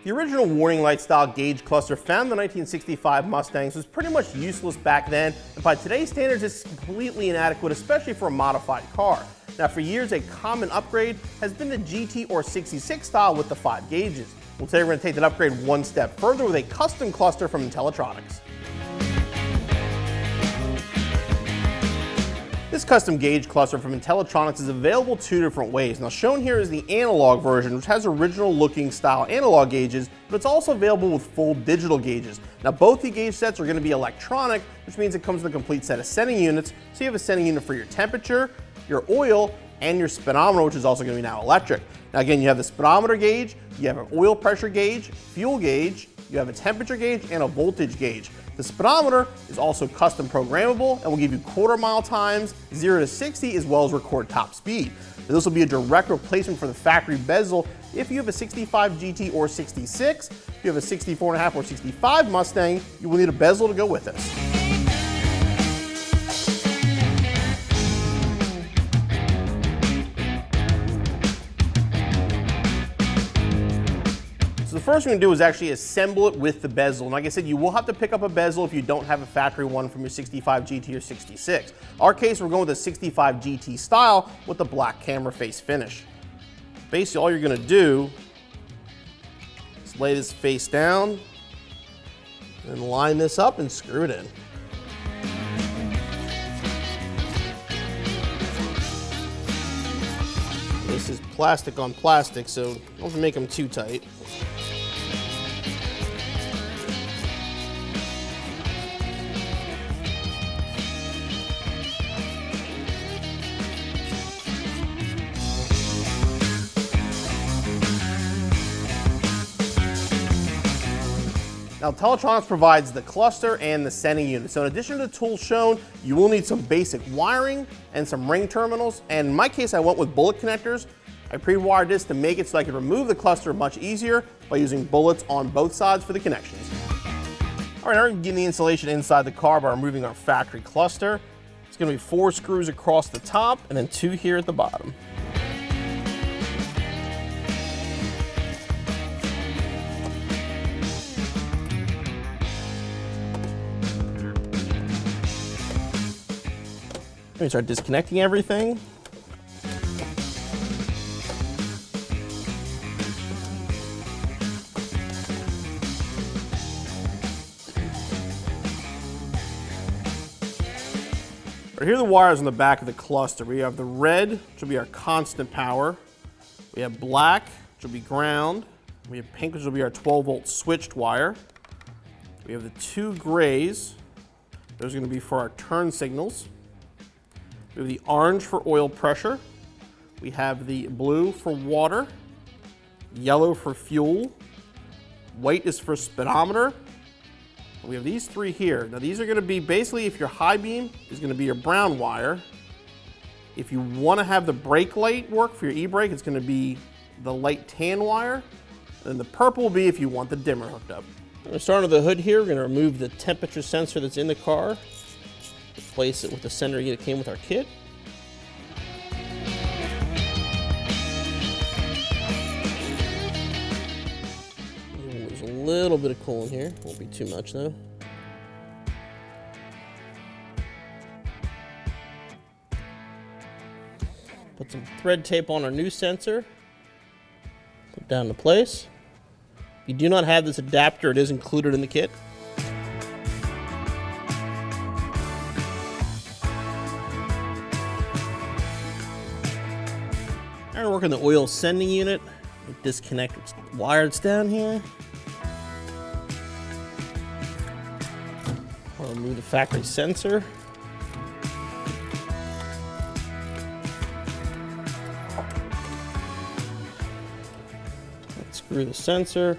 The original warning light style gauge cluster found in the 1965 Mustangs was pretty much useless back then, and by today's standards it's completely inadequate, especially for a modified car. Now for years a common upgrade has been the GT or 66 style with the 5 gauges. Well, today we're going to take that upgrade one step further with a custom cluster from Intellitronix. This custom gauge cluster from Intellitronix is available 2 different ways. Now shown here is the analog version, which has original looking style analog gauges, but it's also available with full digital gauges. Now both the gauge sets are going to be electronic, which means it comes with a complete set of sending units. So you have a sending unit for your temperature, your oil, and your speedometer, which is also going to be now electric. Now again, you have the speedometer gauge, you have an oil pressure gauge, fuel gauge, you have a temperature gauge, and a voltage gauge. The speedometer is also custom programmable and will give you quarter-mile times, 0 to 60, as well as record top speed. Now, this will be a direct replacement for the factory bezel if you have a 65 GT or 66. If you have a 64.5 or 65 Mustang, you will need a bezel to go with this. So the first thing we're going to do is actually assemble it with the bezel. And like I said, you will have to pick up a bezel if you don't have a factory one from your 65 GT or 66. Our case, we're going with a 65 GT style with the black camera face finish. Basically, all you're going to do is lay this face down and line this up and screw it in. This is plastic on plastic, so don't have to make them too tight. Now, Intellitronix provides the cluster and the sending unit. So in addition to the tools shown, you will need some basic wiring and some ring terminals. And in my case, I went with bullet connectors. I pre-wired this to make it so I could remove the cluster much easier by using bullets on both sides for the connections. All right, now we're getting the installation inside the car by removing our factory cluster. It's going to be 4 screws across the top and then 2 here at the bottom. Let me start disconnecting everything. Right, here are the wires on the back of the cluster. We have the red, which will be our constant power. We have black, which will be ground. We have pink, which will be our 12-volt switched wire. We have the 2 grays. Those are going to be for our turn signals. We have the orange for oil pressure. We have the blue for water, yellow for fuel, white is for speedometer. We have these 3 here. Now these are going to be basically, if your high beam is going to be your brown wire. If you want to have the brake light work for your e-brake, it's going to be the light tan wire. And the purple will be if you want the dimmer hooked up. We're going to start under the hood here. We're going to remove the temperature sensor that's in the car. Replace it with the sender that came with our kit. There's a little bit of coolant here, won't be too much though. Put some thread tape on our new sensor. Put it down into place. If you do not have this adapter, it is included in the kit. We're working the oil sending unit. Disconnect wire that's down here. I'll remove the factory sensor. Let's screw the sensor.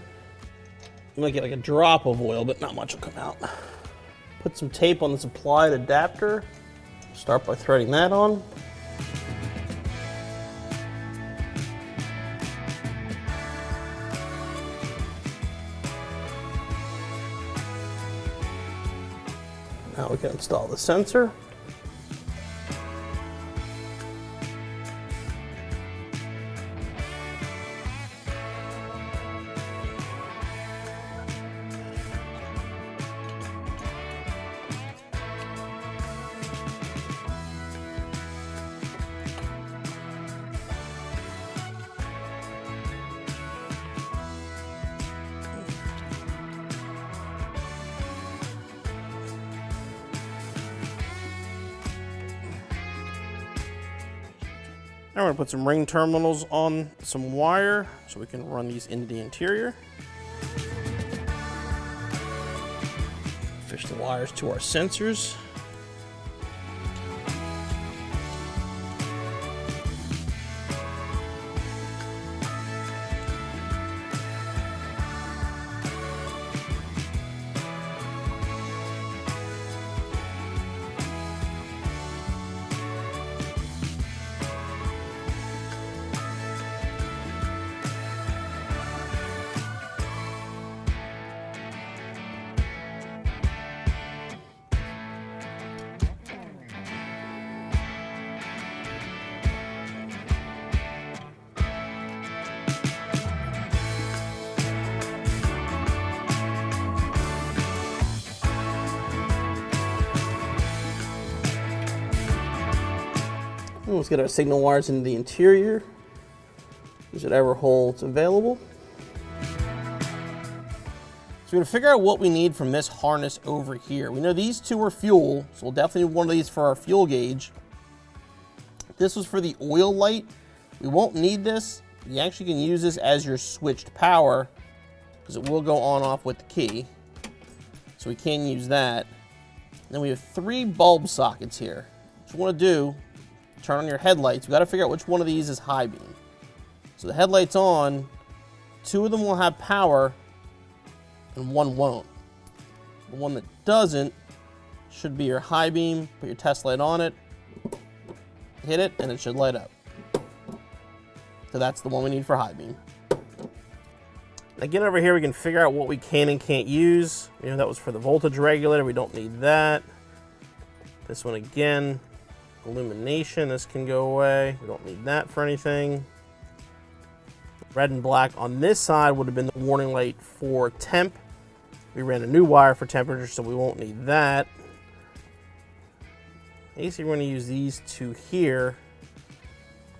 You might get like a drop of oil, but not much will come out. Put some tape on the supplied adapter. Start by threading that on. Now we can install the sensor. Now we're gonna put some ring terminals on some wire so we can run these into the interior. Fish the wires to our sensors. Let's get our signal wires into the interior. Use whatever hole it's available. So we're gonna figure out what we need from this harness over here. We know these two are fuel, so we'll definitely need one of these for our fuel gauge. This was for the oil light. We won't need this. You actually can use this as your switched power because it will go on off with the key. So we can use that. Then we have 3 bulb sockets here. What you wanna do, turn on your headlights. We got to figure out which one of these is high beam. So the headlight's on, 2 of them will have power and 1 won't. The one that doesn't should be your high beam. Put your test light on it, hit it, and it should light up. So that's the one we need for high beam. Again, over here we can figure out what we can and can't use. You know, that was for the voltage regulator. We don't need that. This one again, illumination, this can go away. We don't need that for anything. Red and black on this side would have been the warning light for temp. We ran a new wire for temperature, so we won't need that. Basically, we're going to use these 2 here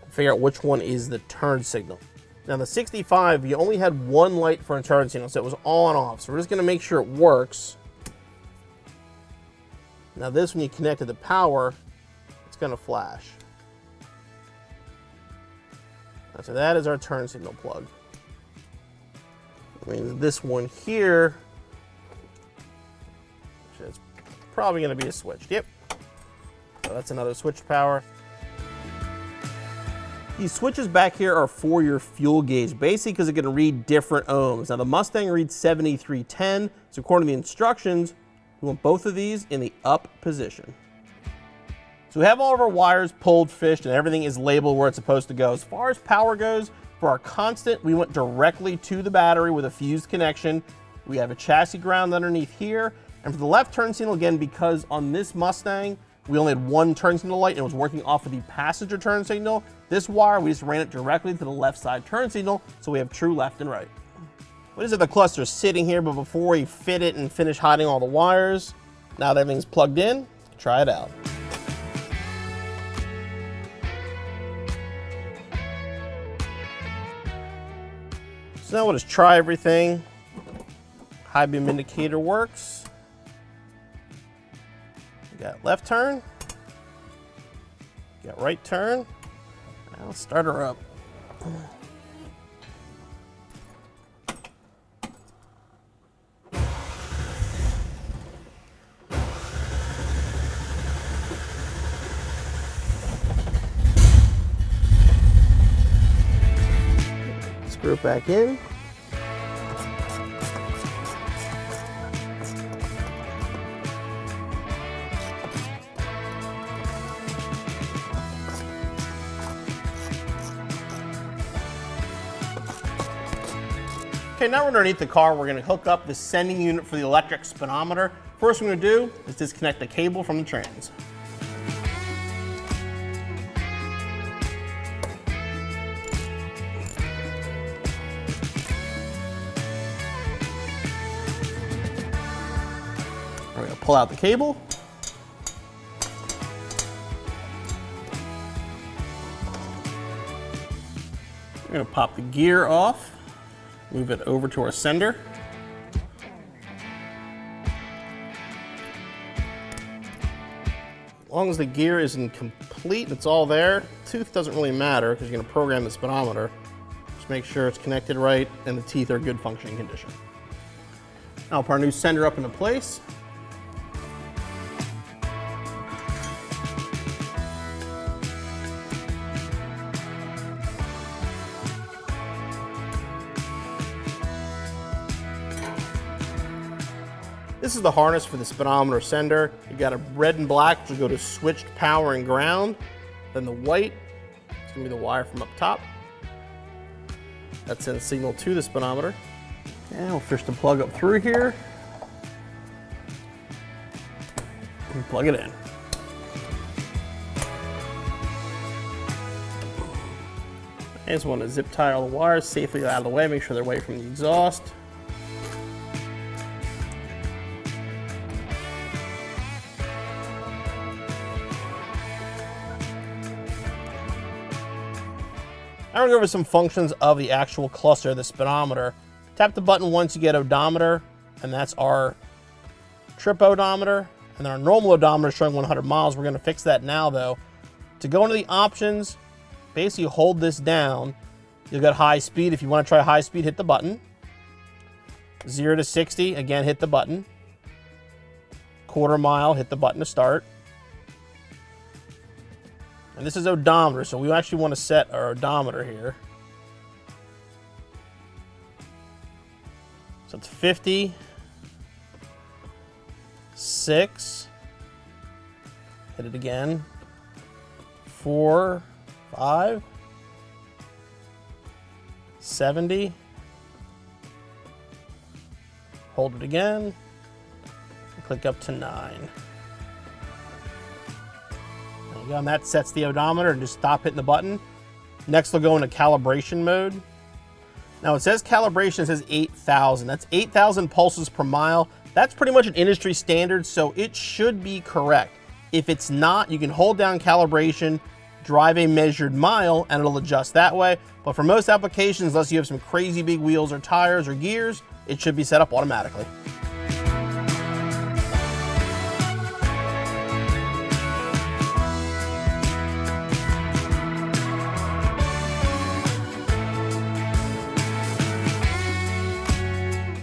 to figure out which one is the turn signal. Now the 65, you only had 1 light for a turn signal, so it was on off. So we're just going to make sure it works. Now this, when you connect to the power, going to flash. So that is our turn signal plug. I mean, this one here, it's probably going to be a switch. Yep. So that's another switch power. These switches back here are for your fuel gauge, basically because it can read different ohms. Now the Mustang reads 7310, so according to the instructions, we want both of these in the up position. So we have all of our wires pulled, fished, and everything is labeled where it's supposed to go. As far as power goes, for our constant, we went directly to the battery with a fused connection. We have a chassis ground underneath here. And for the left turn signal, again, because on this Mustang, we only had 1 turn signal light and it was working off of the passenger turn signal, this wire, we just ran it directly to the left side turn signal, so we have true left and right. What is it? The cluster's sitting here, but before we fit it and finish hiding all the wires, now that everything's plugged in, try it out. So now we'll just try everything. High beam indicator works. We got left turn. We got right turn. Now let's start her up. Screw it back in. Okay, now we're underneath the car. We're going to hook up the sending unit for the electric speedometer. First thing we're going to do is disconnect the cable from the trans. We're going to pull out the cable. We're going to pop the gear off. Move it over to our sender. As long as the gear is in complete complete and it's all there. Tooth doesn't really matter because you're going to program the speedometer. Just make sure it's connected right and the teeth are in good functioning condition. Now I'll put our new sender up into place. This is the harness for the speedometer sender. You've got a red and black, which will go to switched power and ground. Then the white, it's gonna be the wire from up top. That sends signal to the speedometer. And we'll fish the plug up through here. And plug it in. I just want to zip tie all the wires safely out of the way, make sure they're away from the exhaust. I'm going to go over some functions of the actual cluster, the speedometer. Tap the button once you get odometer, and that's our trip odometer. And then our normal odometer is showing 100 miles. We're going to fix that now, though. To go into the options, basically hold this down. You'll get high speed. If you want to try high speed, hit the button. 0 to 60, again, hit the button. Quarter mile, hit the button to start. And this is odometer, so we actually want to set our odometer here. So it's 50, 6, hit it again, 4, 5, 70, hold it again, and click up to 9. And that sets the odometer, and just stop hitting the button. Next, we'll go into calibration mode. Now it says calibration, it says 8,000. That's 8,000 pulses per mile. That's pretty much an industry standard, so it should be correct. If it's not, you can hold down calibration, drive a measured mile, and it'll adjust that way. But for most applications, unless you have some crazy big wheels or tires or gears, it should be set up automatically.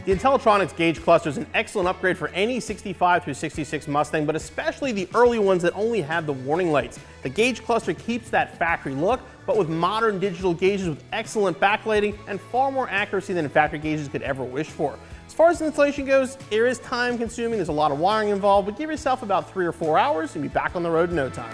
The Intellitronix Gauge Cluster is an excellent upgrade for any 65 through 66 Mustang, but especially the early ones that only have the warning lights. The Gauge Cluster keeps that factory look, but with modern digital gauges with excellent backlighting and far more accuracy than factory gauges could ever wish for. As far as installation goes, it is time consuming, there's a lot of wiring involved, but give yourself about 3 or 4 hours and be back on the road in no time.